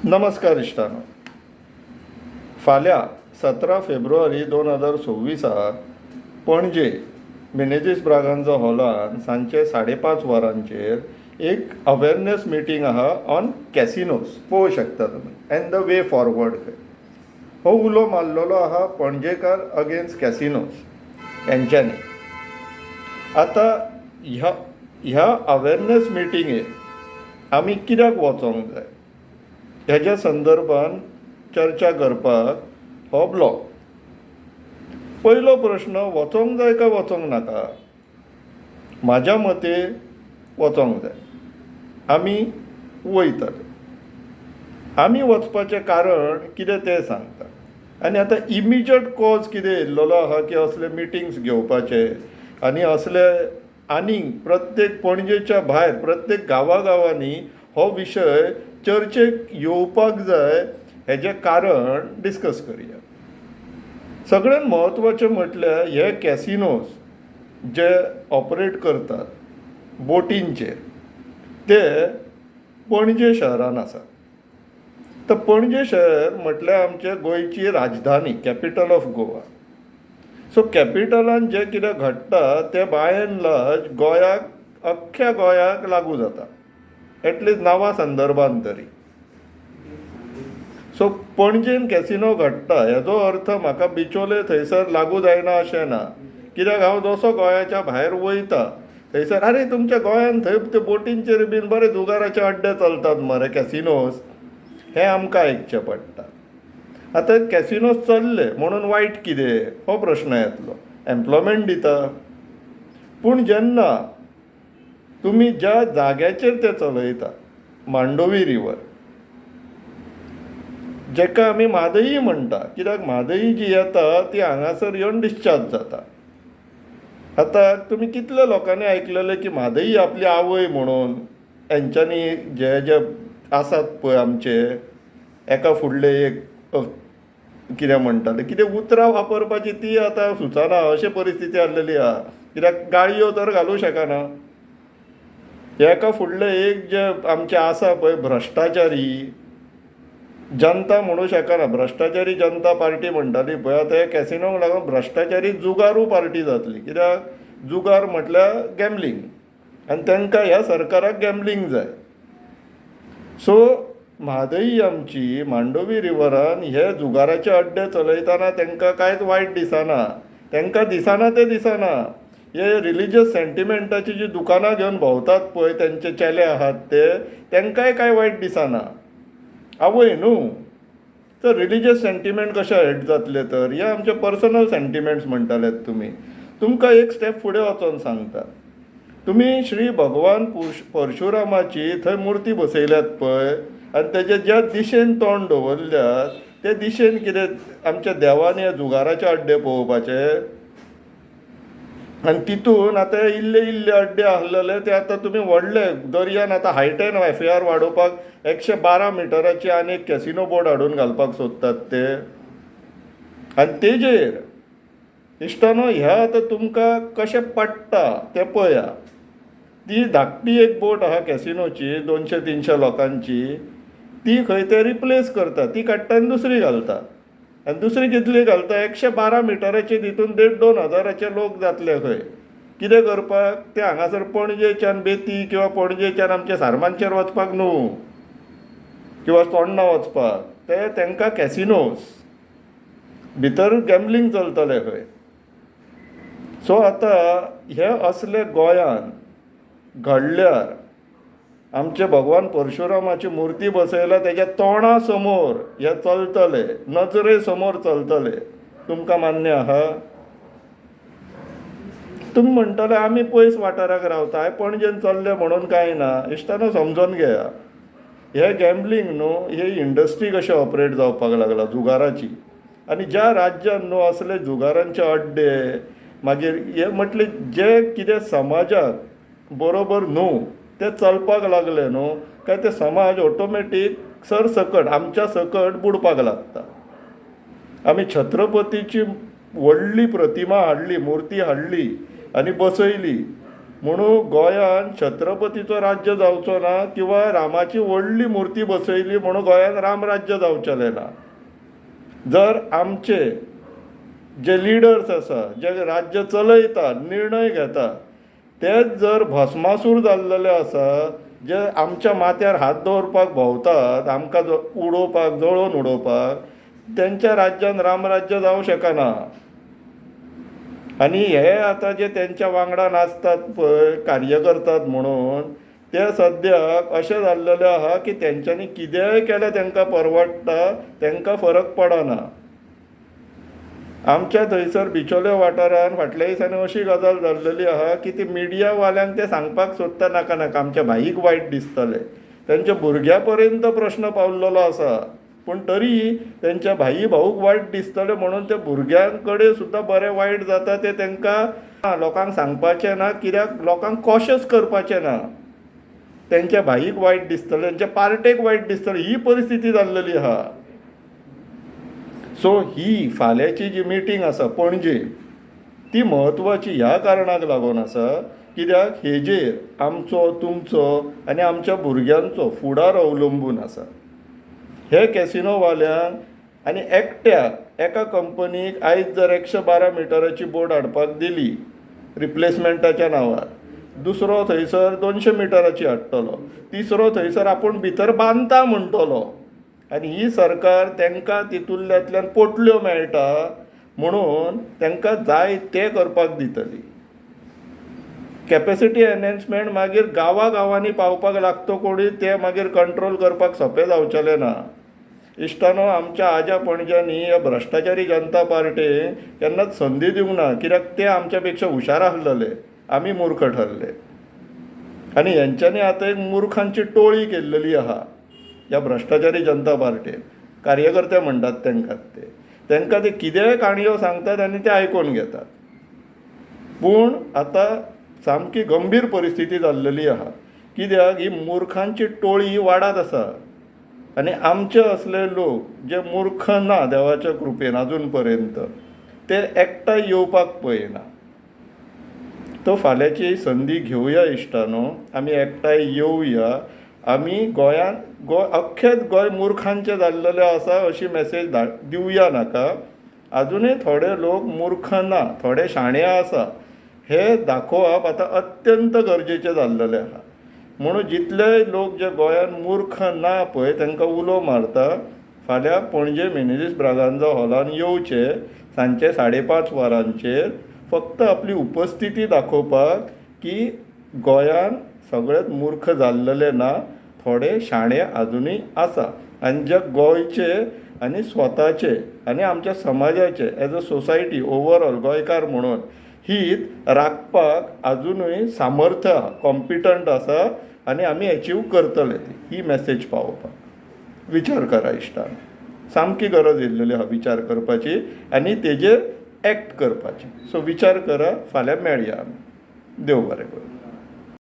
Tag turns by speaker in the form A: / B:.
A: नमस्कार इश्टानो. फाल्यां 17 फेब्रुवारी 2026 पणजे मेनेझीस ब्रागांझो हॉलान सांजचे 5:30 वरांचेर एक अवेरनेस मिटींग आहा ऑन कॅसिनोज. पळोवंक शकता तुमी एंड द वे फॉरवर्ड. हो उलो मारलेलो आहा पणजेकार अगेन्स्ट कॅसिनोज यांच्यांनी. आतां ह्या अवेरनेस मिटिंगेक आमी कित्याक वचोंक जाय हेज्या संदर्भान चर्चा करपाक हो ब्लॉग. पयलो प्रश्न, वचोंक जाय काय वचोंक नाका? म्हाज्या मते वचोंक जाय. आमी वयतले. आमी वचपाचें कारण कितें तें सांगता. आनी आतां इमिजिएट कॉज कितें येयल्लो आहा की असले मिटिंग्स घेवपाचे आनी असले आनीक प्रत्येक पणजेच्या भायर प्रत्येक गांवांनी हो विशय चर्चेक येवपाक जाय हेजें कारण डिस्कस करया. सगळ्यांत म्हत्वाचें म्हटल्यार हे कॅसिनोज जे ऑपरेट करतात बोटींचेर ते पणजे शहरान आसा. तर पणजे शहर म्हटल्यार आमचे गोंयची राजधानी, कॅपिटल ऑफ गोवा. सो कॅपिटलान जें कितें घडटा तें बाय एंड लार्ज गोंयाक, अख्ख्या गोंयाक लागू जाता, एटलिस्ट नांवा संदर्भान तरी. सो पणजेन कॅसिनो घडटा हेजो अर्थ म्हाका बिचोले थंयसर लागू जायना अशें ना. कित्याक हांव जसो गोंयाच्या भायर वयता थंयसर आरे तुमच्या गोंयान थंय ते बोटींचेर बीन बरे जुगाराचे अड्डे चलतात मरे, कॅसिनोज, हें आमकां आयकचें पडटा. आतां कॅसिनोज चल्ले म्हणून वायट कितें हो प्रश्न येतलो. एम्प्लॉयमेंट दिता. पूण जेन्ना तुमी ज्या जाग्याचेर ते चलयता, मांडोवी रिवर, जेका आमी म्हादई म्हणटा, कित्याक म्हादई जी येता ती हांगासर येवन डिस्चार्ज जाता. आतां तुमी कितल्या लोकांनी आयकलेलें की म्हादई आपली आवय म्हणून हेंच्यांनी जे आसात पळय आमचे एका फुडले एक कितें म्हणटाले, कितें उतरां वापरपाची ती आतां सुचना अशी परिस्थिती आसलेली आहा. कित्याक गाळयो तर घालूं शकना. एका फुडले एक जे आमचे आसा पळय भ्रश्टाचारी जनता म्हणूं शकना. भ्रश्टाचारी जनता पार्टी म्हणटाली पळय, आतां हे कॅसिनोक लागून भ्रश्टाचारी जुगारू पार्टी जातली. कित्याक जुगार म्हटल्यार गॅमलींग आनी तांकां ह्या सरकाराक गॅमलींग जाय. सो म्हादई आमची मांडोवी रिवरान हे जुगाराचे अड्डे चलयतना तांकां कांयच वायट दिसना. तांकां दिसना ते दिसना. हे रिलिजियस सेंटिमेंटाची जी दुकानां घेवन भोंवतात पळय तेंचे चेले आहात ते, तांकांय कांय वायट दिसना. आवय न्हू, तर रिलिजियस सेंटिमेंट कशें हेट जातले? तर हे आमचे पर्सनल सेंटिमेंट्स म्हणटालेत तुमी. तुमकां एक स्टेप फुडें वचोन सांगता. तुमी श्री भगवान परशुरामाची थंय मुर्ती बसयल्यात पळय आनी तेजे ज्या दिशेन तोंड दवरल्यात ते दिशेन कितें आमच्या देवानी हे जुगाराचे अड्डे पळोवपाचे. आनी तितून आतां इल्ले इल्ले अड्डे आसलेले ते आतां तुमी व्हडले दर्यान आतां हायटेन FAR वाडोवपाक 112 मिटराची आनी एक कॅसिनो बोर्ड हाडून घालपाक सोदतात ते. आनी तेजेर इश्टानो ह्या आतां तुमकां कशें पडटा तें पळया. ती धाकटी एक बोट आहा कॅसिनोची 200-300 लोकांची, ती खंय ते रिप्लेस करता, ती काडटा आनी दुसरी घालता. आनी दुसरी कितली घालता? 112 मिटराची तितून 1,500-2 हजाराचे लोक जातले खंय. कितें करपाक? ते हांगासर पणजेच्यान बेती किंवा पणजेच्यान आमच्या सारमांचेर वचपाक न्हू किंवा चोडणा वचपाक, ते तांकां कॅसिनोज भितर गॅमलींग चलतलें खंय. सो आतां हे असले गोंयान घडल्यार आमचे भगवान परशुरामाची मुर्ती बसयल्या तेज्या तोंडा समोर हे चलतले, नजरे समोर चलतले. तुमकां मान्य आहा? तुमी म्हणटले आमी पयस वाठाराक रावता, पणजेन चल्ले म्हणून कांय ना. इश्टानो समजून घेया, हे गॅमलींग न्हू ही इंडस्ट्री कशी ऑपरेट जावपाक लागला जुगाराची. आनी ज्या राज्यान न्हू असले जुगारांचे अड्डे मागीर हे म्हटले जे कितें समाजाक बरोबर न्हू ते चलपाक लागले न्हू काय ते समाज ऑटोमॅटीक सरसकट आमच्या सकट बुडपाक लागता. आमी छत्रपतीची व्हडली प्रतिमा हाडली, मुर्ती हाडली आनी बसयली, म्हणून गोंयान छत्रपतीचो राज्य जावचो ना किंवा रामाची व्हडली मुर्ती बसयली म्हणून गोंयान रामराज्य जावचलें ना. जर आमचे जे लिडर्स आसा, जे राज्य चलयतात, निर्णय घेतात, तेच जर भस्मासूर जाल्लेले आसा, जे आमच्या माथ्यार हात दवरपाक भोंवतात, आमकां उडोवपाक, जळोवन उडोवपाक, तेंच्या राज्यान रामराज्य जावं शकना. आनी हे आतां जे तेंच्या वांगडा नाचतात पळय, कार्य करतात म्हणून, ते सद्याक अशें जाल्लेलें आहा की तेंच्यांनी कितेंय केलें तेंकां परवडटा, तेंकां फरक पडना. आमच्या थंयसर बिचोले वाठारान फाटल्या दिसांनी अशी गजाल जाल्लेली आहा की ती मिडियावाल्यांक ते सांगपाक सोदता नाका नाका आमच्या भाईक वायट दिसतलें. तेंच्या भुरग्यां पर्यंत प्रश्न पावल्लेलो आसा, पूण तरी तेंच्या भाई भाऊक वायट दिसतलें म्हणून ते भुरग्यां कडेन सुद्दां बरें वायट जाता तें तेंकां लोकांक सांगपाचें ना, कित्याक लोकांक कॉशियस करपाचें ना. तेंच्या भाईक वायट दिसतलें, तेंच्या पार्टेक वायट दिसतलें, ही परिस्थिती जाल्लेली आहा. सो ही फाल्यांची जी मिटींग आसा पणजे, ती म्हत्वाची ह्या कारणाक लागून आसा कित्याक हेजेर आमचो, तुमचो आनी आमच्या भुरग्यांचो फुडार अवलंबून आसा. हे कॅसिनोवाल्यांक आनी एकट्याक एका कंपनीक आयज जर 112 मिटराची बोट हाडपाक दिली रिप्लेसमेंटाच्या नांवार, दुसरो थंयसर 200 मिटराची हाडटलो, तिसरो थंयसर आपूण भितर बांदता म्हणटलो, आनी ही सरकार तेंकां तितूंतल्यातल्यान पोटल्यो मेळटा म्हणून तेंकां जाय ते करपाक दितली. कॅपेसिटी एनहेन्समेंट मागीर गांवांनी पावपाक लागता कोणी, ते मागीर कंट्रोल करपाक सोंपें जावचलें ना. इश्टानो, आमच्या आज्या पणज्यांनी ह्या भ्रश्टाचारी जनता पार्टीक केन्नाच संदी दिवंक ना, कित्याक ते आमच्या पेक्षा हुशार आसलेले, आमी मूर्ख ठरले. आनी हेंच्यांनी आतां एक मुर्खांची टोळी केल्लेली आहा ह्या भ्रश्टाचारी जनता पार्टीन. कार्यकर्ते म्हणटात तेंकां ते कितेंय काणयो सांगतात आनी ते आयकून घेतात. पूण आतां सामकी गंभीर परिस्थिती जाल्लेली आहा, कित्याक ही मुर्खांची टोळी वाडत आसा आनी आमचे असले लोक जे मूर्ख ना देवाच्या कृपेन अजून पर्यंत, ते एकठांय येवपाक पळयना. तो फाल्यांची संदी घेवया इश्टानो, आमी एकठांय येवया. आमी गोंयांत अख्खेंच गोंय मुर्खांचें जाल्लेलें आसा अशी मॅसेज दिवया नाका. अजुनूय थोडे लोक मूर्ख ना, थोडे शाणे आसा, हे दाखोवप आतां अत्यंत गरजेचें जाल्लेलें आहा. म्हणून जितलेय लोक जे गोंयांत मूर्ख ना पळय तेंकां उलो मारता, फाल्यां पणजे मेनेझीस ब्रागांझा हॉलान येवचे सांजचे 5:30 वरांचेर, फक्त आपली उपस्थिती दाखोवपाक की गोंयांत सगळेच मूर्ख जाल्लेले ना, थोडे शाणे अजुनूय आसा. आनी जे गोंयचे आनी स्वताचे आनी आमच्या समाजाचे एज अ सोसायटी ओवरऑल गोंयकार म्हणून हीत राखपाक अजुनूय सामर्थ्य कॉम्पिटंट आसा आनी आमी एचीव करतले. ही मॅसेज पावोवपाक विचार करा इश्टान. सामकी गरज येयल्लेली आहा विचार करपाची आनी तेजेर एक्ट करपाची. सो विचार करा, फाल्यां मेळया आमी. देव बरें करूं.